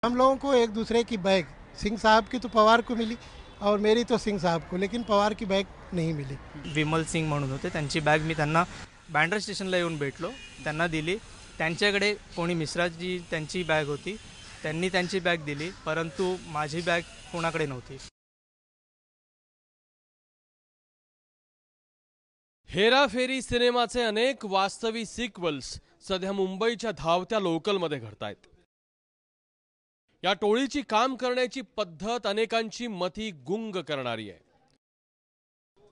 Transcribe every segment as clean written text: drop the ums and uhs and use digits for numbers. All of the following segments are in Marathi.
हम लोगों को एक दूसरे की बैग, सिंह साहब की तो पवार को मिली और मेरी तो सिंह साहब को, लेकिन पवार की बैग नहीं मिली। विमल सिंग म्हणून होते, त्यांची बॅग मी त्यांना बँड्रा स्टेशनला येऊन भेटलो, त्यांना दिली. त्यांच्याकडे कोणी मिश्राजी त्यांची बॅग होती, त्यांनी त्यांची बॅग दिली, परंतु माझी बॅग कोणाकडे नव्हती. हेराफेरी सिनेमाचे अनेक वास्तवी सिक्वल्स सध्या मुंबईच्या धावत्या लोकलमध्ये घडतायत. या टोळीची काम करण्याची पद्धत अनेकांची मती गुंग करणारी आहे.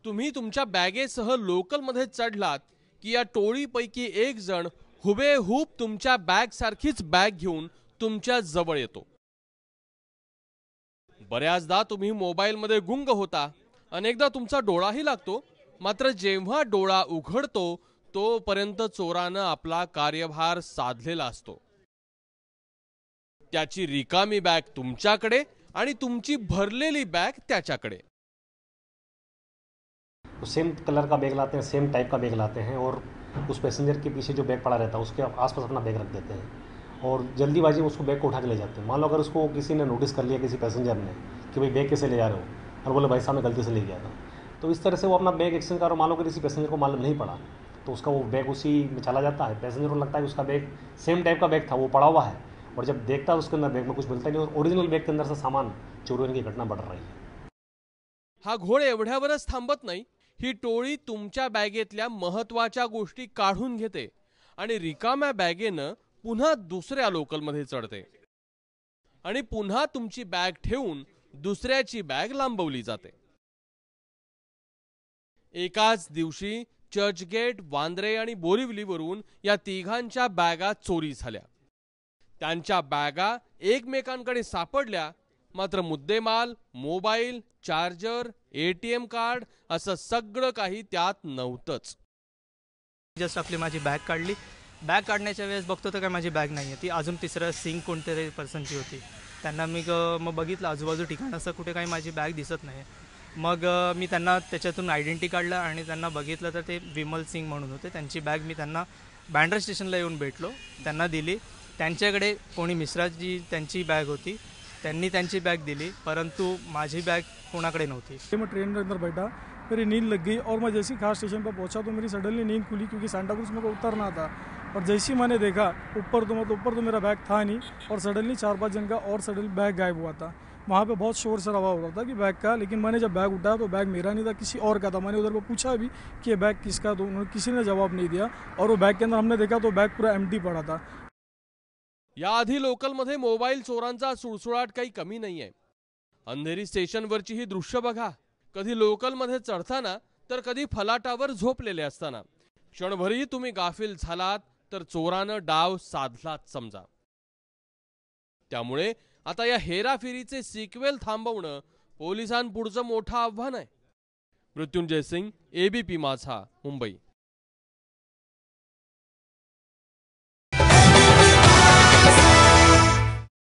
तुम्ही तुमच्या बॅगेसह लोकलमध्ये चढलात की या टोळीपैकी एक जण हुबेहूब तुमच्या बॅग सारखीच बॅग घेऊन तुमच्या जवळ येतो. बऱ्याचदा तुम्ही मोबाईलमध्ये गुंग होता, अनेकदा तुमचा डोळाही लागतो. मात्र जेव्हा डोळा उघडतो तोपर्यंत चोरानं आपला कार्यभार साधलेला असतो. त्याची रिकामी बॅग तुमच्याकडे आणि तुमची भरलेली बॅग त्याच्याकडे. सेम कलर का बैग लाते हैं, सेम टाइप का बैग लाते हैं और उस पैसेंजर के पीछे जो बैग पड़ा रहता है उसके आसपास अपना बैग रख देते हैं और जल्दीबाजी में उसको बैग को उठा के ले जाते हैं. मान लो अगर उसको किसी ने नोटिस कर लिया, किसी पैसेंजर ने, कि भाई बैग कैसे ले जा रहे हो, और बोले भाई साहब मैं गलती से ले गया था, तो इस तरह से वो अपना बैग एक्सचेंज कर. मान लो अगर किसी पैसेंजर को मालूम नहीं पड़ा तो उसका वो बैग उसी में चला जाता है. पैसेंजर को लगता है कि उसका बैग सेम टाइप का बैग था, वो पड़ा हुआ है, और जब देखता है उसके अंदर बैग में कुछ मिलता नहीं और ओरिजिनल बैग के अंदर से सामान चोरी होने की घटना बढ़ रही है. हा घोड एवढ्यावरच थांबत नाही. ही टोळी तुमच्या बॅगेतल्या महत्त्वाच्या गोष्टी काढून घेते आणि रिकाम्या बॅगेनं पुन्हा दुसऱ्या लोकलमध्ये चढते आणि पुन्हा तुमची बॅग ठेवून दुसऱ्याची बॅग लांबवली जाते. एकाच दिवशी चर्चगेट, वांद्रे आणि बोरिवलीवरून या तिघांच्या बॅगा चोरी झाल्या. त्यांच्या बॅगा एकमेकांकडे सापडल्या, मात्र मुद्देमाल, मोबाईल, चार्जर, एटीएम कार्ड असं सगळं काही त्यात नव्हतंच. जस्ट आपली माझी बॅग काढली. बॅग काढण्याच्या वेळेस बघतो तर काय माझी बॅग नाही आहे. ती अजून तिसरं सिंग कोणत्यातरी पर्सनची होती. त्यांना मी मग बघितलं आजूबाजू ठिकाण, असं कुठे काही माझी बॅग दिसत नाही. मग मी त्यांना त्याच्यातून आयडेंटिटी काढलं आणि त्यांना बघितलं तर ते विमल सिंग म्हणून होते. त्यांची बॅग मी त्यांना बँड्रा स्टेशनला येऊन भेटलो, त्यांना दिली. त्यांच्याकडे कोणी मिश्राजी त्यांची बॅग होती, त्यांनी त्यांची बॅग दिली, परंतु माझी बॅग कोणाकडे नव्हती. मैं ट्रेन के अंदर बैठा, मेरी नींद लग गई और मैं जैसे ही खास स्टेशन पर पहुंचा तो मेरी सडनली नींद खुली क्योंकि सांता क्रूज मेरे को उतरना था. और जैसे ही मैंने देखा ऊपर तो मेरा बैग था नहीं और सडनली 4-5 जन का और सडनली बैग गायब हुआ था. वहाँ पे बहुत शोर शराबा हो रहा था कि बैग का, लेकिन मैंने जब बैग उठाया तो बैग मेरा नहीं था, किसी और का था. मैंने उधर पर पूछा भी कि ये बैग किसका, तो उन्होंने किसी ने जवाब नहीं दिया और वो बैग के अंदर हमने देखा तो बैग पूरा एम्प्टी पड़ा था. याआधी लोकलमध्ये मोबाईल चोरांचा सुळसुळाट काही कमी नाहीये. अंधेरी स्टेशनवरची ही दृश्य बघा. कधी लोकलमध्ये चढताना तर कधी फलाटावर झोपलेले असताना. क्षणभरही तुम्ही गाफील झालात तर चोरानं डाव साधलाच समजा. त्यामुळे आता या हेराफेरीचे सिक्वेल थांबवणं पोलिसांपुढचं मोठं आव्हान आहे. मृत्युंजय सिंग, एबीपी माझा, मुंबई.